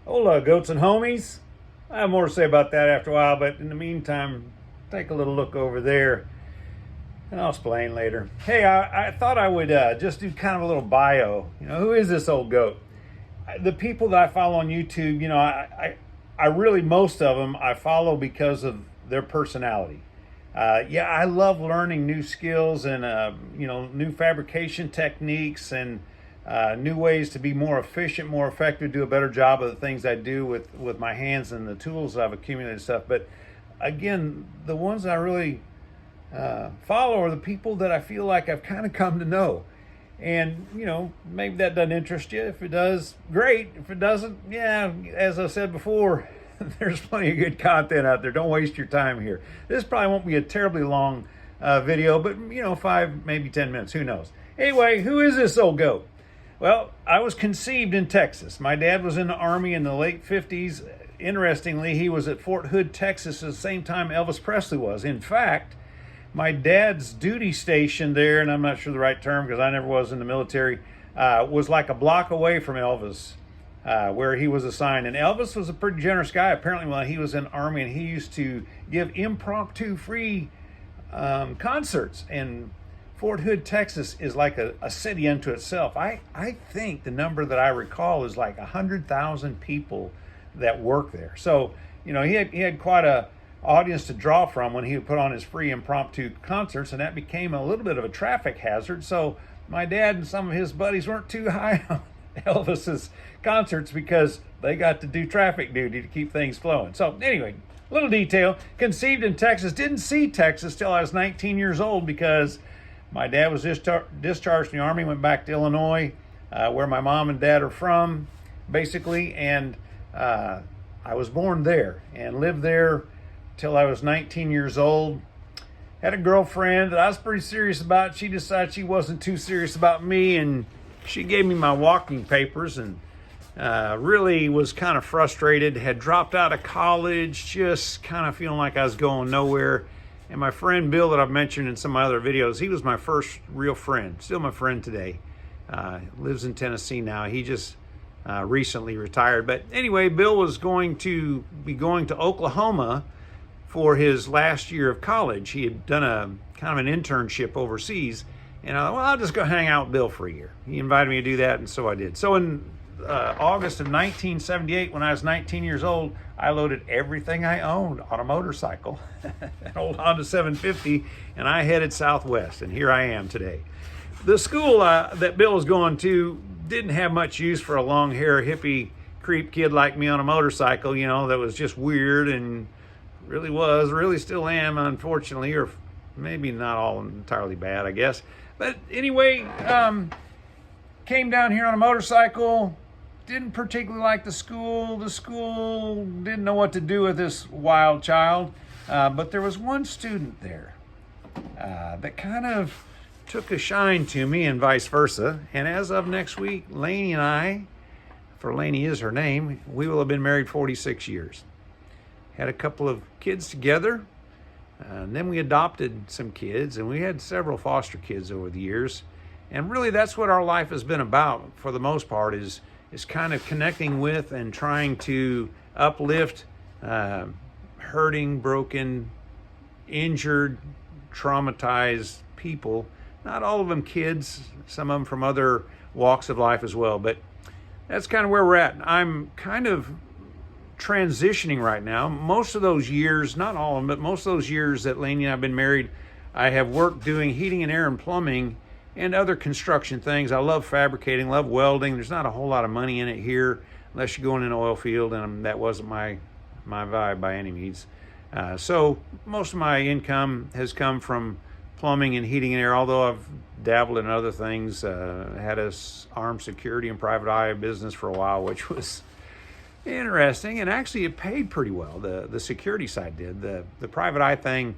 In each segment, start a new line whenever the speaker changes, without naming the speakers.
Hola, goats and homies. I have more to say about that after a while, but in the meantime, take a little look over there, and I'll explain later. Hey, I thought I would just do kind of a little bio. Who is this old goat? The people that I follow on YouTube, I really, most of them, I follow because of their personality. Yeah, I love learning new skills and, new fabrication techniques and new ways to be more efficient, more effective, do a better job of the things I do with my hands and the tools I've accumulated and stuff. But again, the ones I really follow are the people that I feel like I've kind of come to know. And, maybe that doesn't interest you. If it does, great. If it doesn't, yeah, as I said before, there's plenty of good content out there. Don't waste your time here. This probably won't be a terribly long video, but, 5, maybe 10 minutes. Who knows? Anyway, who is this old goat? Well, I was conceived in Texas. My dad was in the Army in the late 50s. Interestingly, he was at Fort Hood, Texas at the same time Elvis Presley was. In fact, my dad's duty station there, and I'm not sure the right term because I never was in the military, was like a block away from Elvis, where he was assigned. And Elvis was a pretty generous guy, apparently, when he was in the Army, and he used to give impromptu free concerts. And Fort Hood, Texas is like a city unto itself. I think the number that I recall is like 100,000 people that work there. So, he had quite a audience to draw from when he would put on his free impromptu concerts, and that became a little bit of a traffic hazard. So my dad and some of his buddies weren't too high on Elvis's concerts because they got to do traffic duty to keep things flowing. So anyway, little detail, conceived in Texas, didn't see Texas till I was 19 years old because my dad was discharged from the Army, went back to Illinois, where my mom and dad are from, basically, and I was born there and lived there till I was 19 years old. Had a girlfriend that I was pretty serious about. She decided she wasn't too serious about me, and she gave me my walking papers, and really was kind of frustrated. Had dropped out of college, just kind of feeling like I was going nowhere. And my friend Bill, that I've mentioned in some of my other videos, he was my first real friend, still my friend today. Lives in Tennessee now. He just recently retired. But anyway, Bill was going to be going to Oklahoma for his last year of college. He had done a kind of an internship overseas, and I thought, well, I'll just go hang out with Bill for a year. He invited me to do that, and so I did. So in August of 1978, when I was 19 years old, I loaded everything I owned on a motorcycle, an old Honda 750, and I headed southwest, and here I am today. The school that Bill was going to didn't have much use for a long hair hippie creep kid like me on a motorcycle, that was just weird and really still am, unfortunately, or maybe not all entirely bad, I guess. But anyway, came down here on a motorcycle, didn't particularly like the school. The school didn't know what to do with this wild child, but there was one student there that kind of took a shine to me and vice versa. And as of next week, Lainey and I, for Lainey is her name, we will have been married 46 years. Had a couple of kids together, and then we adopted some kids, and we had several foster kids over the years. And really, that's what our life has been about for the most part, is kind of connecting with and trying to uplift hurting, broken, injured, traumatized people. Not all of them kids, some of them from other walks of life as well, but that's kind of where we're at. I'm kind of transitioning right now. Most of those years, not all of them, but most of those years that Lainey and I have been married, I have worked doing heating and air and plumbing and other construction things. I love fabricating, love welding. There's not a whole lot of money in it here unless you're going in an oil field, and that wasn't my vibe by any means. So most of my income has come from plumbing and heating and air, although I've dabbled in other things. Had a armed security and private eye business for a while, which was interesting, and actually it paid pretty well. The security side did. The private eye thing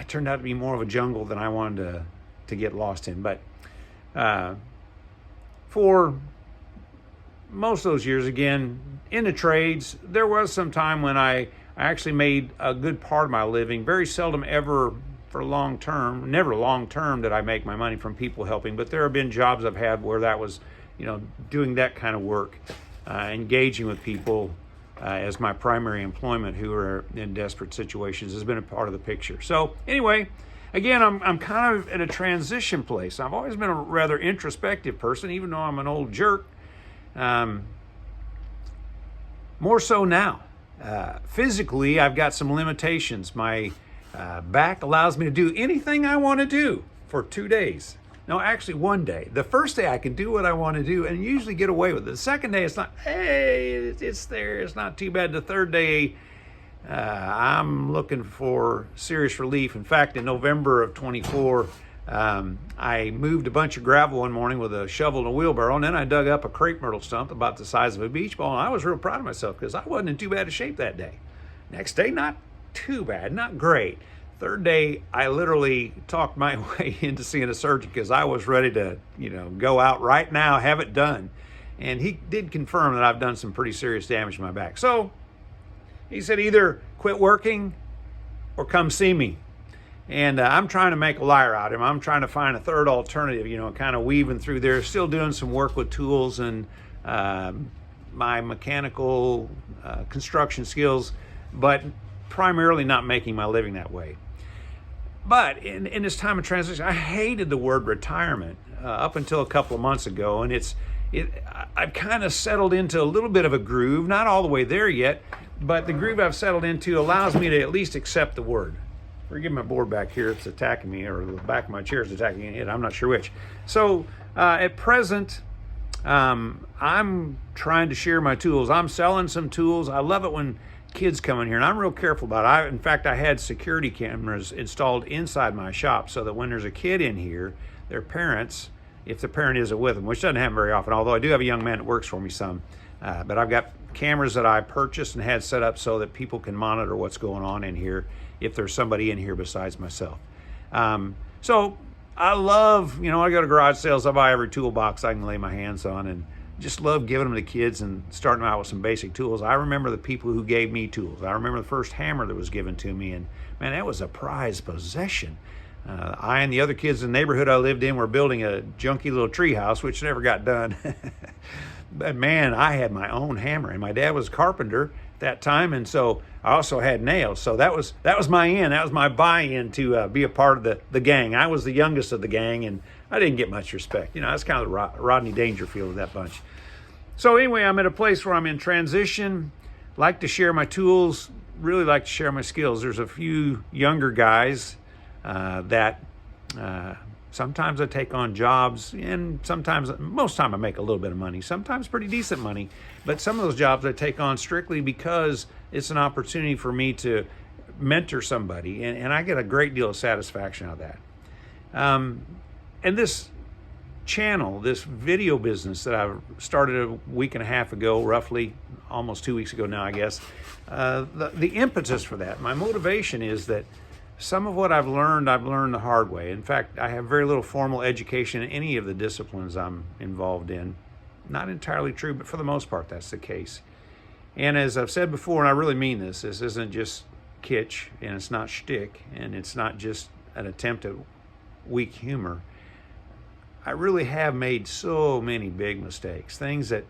turned out to be more of a jungle than I wanted to get lost in. But for most of those years, again, in the trades, there was some time when I actually made a good part of my living. Very seldom ever for long term, never long term did I make my money from people helping, but there have been jobs I've had where that was, doing that kind of work. engaging with people as my primary employment who are in desperate situations has been a part of the picture. So anyway, again, I'm kind of at a transition place. I've always been a rather introspective person, even though I'm an old jerk. More so now. Physically, I've got some limitations. My back allows me to do anything I want to do for 2 days. No, actually 1 day. The first day I can do what I want to do and usually get away with it. The second day it's not, hey, it's there, it's not too bad. The third day, I'm looking for serious relief. In fact, in November of 24, I moved a bunch of gravel one morning with a shovel and a wheelbarrow, and then I dug up a crepe myrtle stump about the size of a beach ball, and I was real proud of myself because I wasn't in too bad a shape that day. Next day, not too bad, not great. Third day, I literally talked my way into seeing a surgeon because I was ready to, go out right now, have it done. And he did confirm that I've done some pretty serious damage to my back. So he said, either quit working or come see me. And I'm trying to make a liar out of him. I'm trying to find a third alternative, kind of weaving through there, still doing some work with tools and my mechanical construction skills, but primarily not making my living that way. But in this time of transition, I hated the word retirement up until a couple of months ago, and I've kind of settled into a little bit of a groove, not all the way there yet, but the groove I've settled into allows me to at least accept the word. Forgive my board back here, it's attacking me, or the back of my chair is attacking it, I'm not sure which. So at present, I'm trying to share my tools. I'm selling some tools. I love it when kids come in here, and I'm real careful about it. In fact, I had security cameras installed inside my shop so that when there's a kid in here, their parents, if the parent isn't with them, which doesn't happen very often, although I do have a young man that works for me some, but I've got cameras that I purchased and had set up so that people can monitor what's going on in here if there's somebody in here besides myself. So I love, I go to garage sales, I buy every toolbox I can lay my hands on, and just love giving them to kids and starting them out with some basic tools. I remember the people who gave me tools. I remember the first hammer that was given to me, and man, that was a prized possession. I and the other kids in the neighborhood I lived in were building a junky little tree house, which never got done. But man, I had my own hammer, and my dad was a carpenter at that time, and so I also had nails. So that was my in. That was my buy-in to be a part of the gang. I was the youngest of the gang, and I didn't get much respect. That's kind of the Rodney Dangerfield of that bunch. So anyway, I'm at a place where I'm in transition, like to share my tools, really like to share my skills. There's a few younger guys that sometimes I take on jobs, and most time I make a little bit of money, sometimes pretty decent money, but some of those jobs I take on strictly because it's an opportunity for me to mentor somebody, and I get a great deal of satisfaction out of that. And this channel, this video business that I started a week and a half ago, roughly, almost 2 weeks ago now, I guess, the impetus for that, my motivation is that some of what I've learned the hard way. In fact, I have very little formal education in any of the disciplines I'm involved in. Not entirely true, but for the most part, that's the case. And as I've said before, and I really mean this isn't just kitsch, and it's not shtick, and it's not just an attempt at weak humor. I really have made so many big mistakes, things that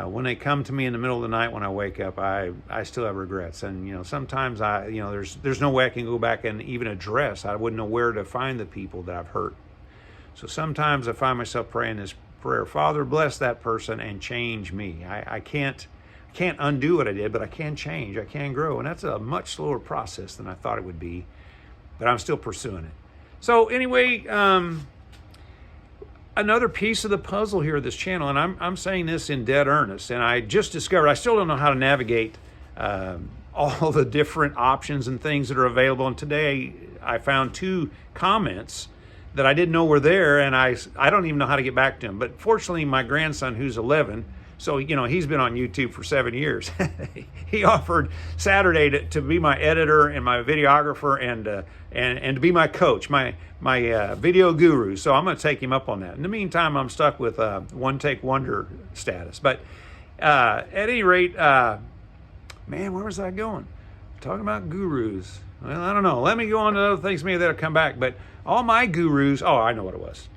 when they come to me in the middle of the night when I wake up, I still have regrets. And sometimes there's no way I can go back and even address. I wouldn't know where to find the people that I've hurt. So sometimes I find myself praying this prayer: Father, bless that person and change me. I can't undo what I did, but I can change. I can grow, and that's a much slower process than I thought it would be. But I'm still pursuing it. So anyway, another piece of the puzzle here of this channel, and I'm saying this in dead earnest, and I just discovered I still don't know how to navigate all the different options and things that are available. And today I found 2 comments that I didn't know were there, and I don't even know how to get back to them. But fortunately, my grandson, who's 11, so he's been on YouTube for 7 years. He offered Saturday to be my editor and my videographer and to be my coach, my video guru. So I'm going to take him up on that. In the meantime, I'm stuck with one take wonder status. But at any rate, man, where was I going? Talking about gurus. Well, I don't know. Let me go on to other things. Maybe that'll come back. But all my gurus. Oh, I know what it was.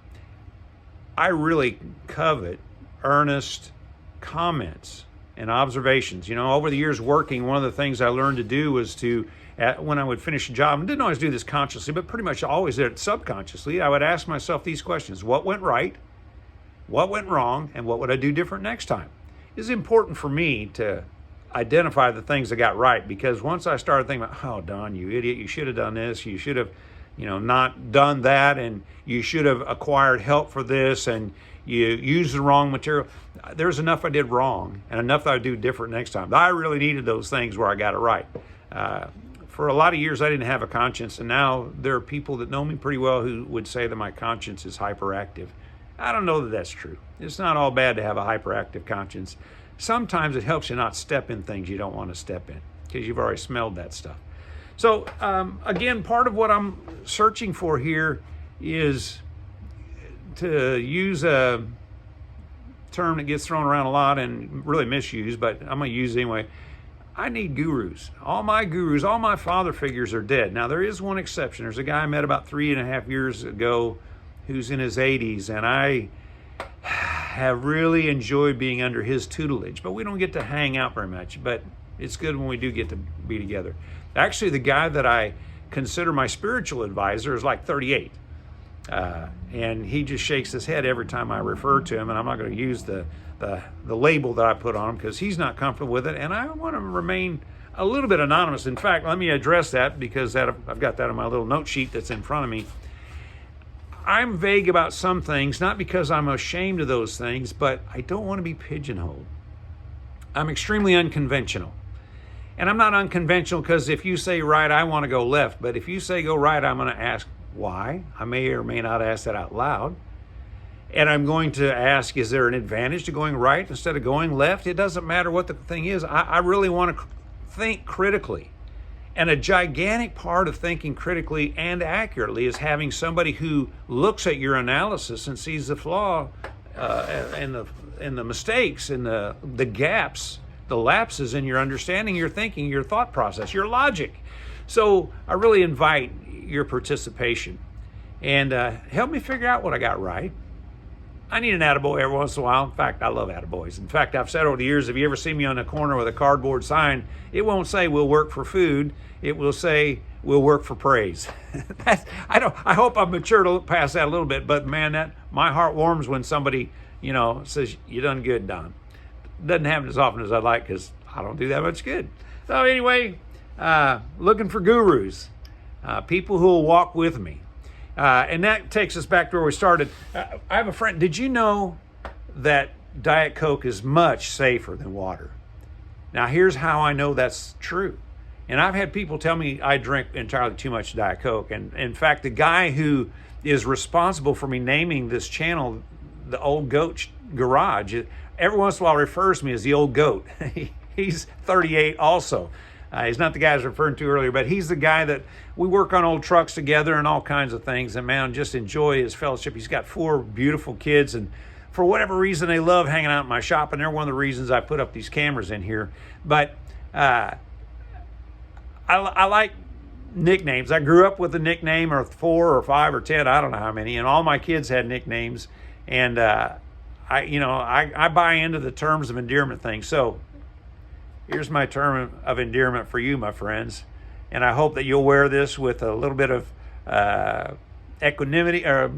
I really covet earnest comments and observations. You know, over the years working, one of the things I learned to do was to, when I would finish a job, I didn't always do this consciously, but pretty much always did it subconsciously, I would ask myself these questions. What went right? What went wrong? And what would I do different next time? It's important for me to identify the things I got right, because once I started thinking about, oh, Don, you idiot, you should have done this, you should have, not done that, and you should have acquired help for this, and you used the wrong material. There's enough I did wrong and enough that I do different next time. I really needed those things where I got it right. For a lot of years, I didn't have a conscience, and now there are people that know me pretty well who would say that my conscience is hyperactive. I don't know that that's true. It's not all bad to have a hyperactive conscience. Sometimes it helps you not step in things you don't want to step in because you've already smelled that stuff. So again, part of what I'm searching for here is to use a term that gets thrown around a lot and really misused, but I'm going to use it anyway. I need gurus. All my gurus, all my father figures are dead. Now, there is one exception. There's a guy I met about 3.5 years ago who's in his 80s, and I have really enjoyed being under his tutelage, but we don't get to hang out very much, but it's good when we do get to be together. Actually, the guy that I consider my spiritual advisor is like 38, and he just shakes his head every time I refer to him, and I'm not going to use the label that I put on him because he's not comfortable with it, and I want to remain a little bit anonymous. In fact, let me address that because I've got that on my little note sheet that's in front of me. I'm vague about some things, not because I'm ashamed of those things, but I don't want to be pigeonholed. I'm extremely unconventional. And I'm not unconventional because if you say right, I want to go left. But if you say go right, I'm going to ask why. I may or may not ask that out loud. And I'm going to ask, is there an advantage to going right instead of going left? It doesn't matter what the thing is. I really want to think critically. And a gigantic part of thinking critically and accurately is having somebody who looks at your analysis and sees the flaw and the mistakes and the gaps, the lapses in your understanding, your thinking, your thought process, your logic. So I really invite your participation and help me figure out what I got right. I need an attaboy every once in a while. In fact, I love attaboys. In fact, I've said over the years, if you ever see me on the corner with a cardboard sign, it won't say we'll work for food. It will say we'll work for praise. I hope I'm mature to look past that a little bit, but man, my heart warms when somebody, says, you done good, Don. Doesn't happen as often as I'd like because I don't do that much good. So anyway, looking for gurus, people who will walk with me. And that takes us back to where we started. I have a friend. Did you know that Diet Coke is much safer than water? Now, here's how I know that's true. And I've had people tell me I drink entirely too much Diet Coke. And in fact, the guy who is responsible for me naming this channel, the Old Goat Garage, every once in a while refers to me as the Old Goat. He's 38 also. He's not the guy I was referring to earlier, but he's the guy that we work on old trucks together and all kinds of things. And man, just enjoy his fellowship. He's got 4 beautiful kids, and for whatever reason, they love hanging out in my shop, and they're one of the reasons I put up these cameras in here. But I like nicknames. I grew up with a nickname, or 4 or 5 or 10, I don't know how many, and all my kids had nicknames. And I buy into the terms of endearment thing. So here's my term of endearment for you, my friends. And I hope that you'll wear this with a little bit of equanimity or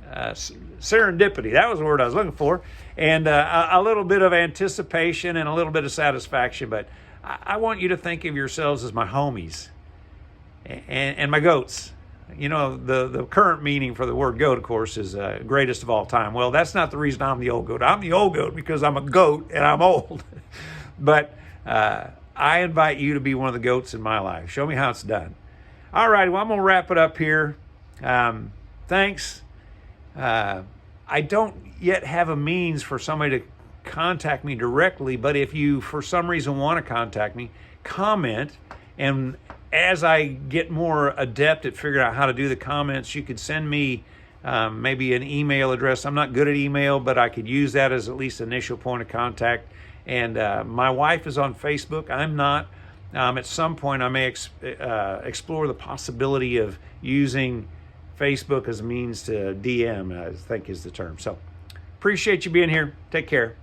serendipity. That was the word I was looking for. And a little bit of anticipation and a little bit of satisfaction. But I want you to think of yourselves as my homies and my goats. The current meaning for the word goat, of course, is greatest of all time. Well, that's not the reason I'm the old goat. I'm the old goat because I'm a goat and I'm old. But I invite you to be one of the goats in my life. Show me how it's done. All right, well, I'm going to wrap it up here. Thanks. I don't yet have a means for somebody to contact me directly, but if you, for some reason, want to contact me, comment. And as I get more adept at figuring out how to do the comments, you could send me maybe an email address. I'm not good at email, but I could use that as at least initial point of contact. And my wife is on Facebook. I'm not. At some point, I may explore the possibility of using Facebook as a means to DM, I think is the term. So appreciate you being here. Take care.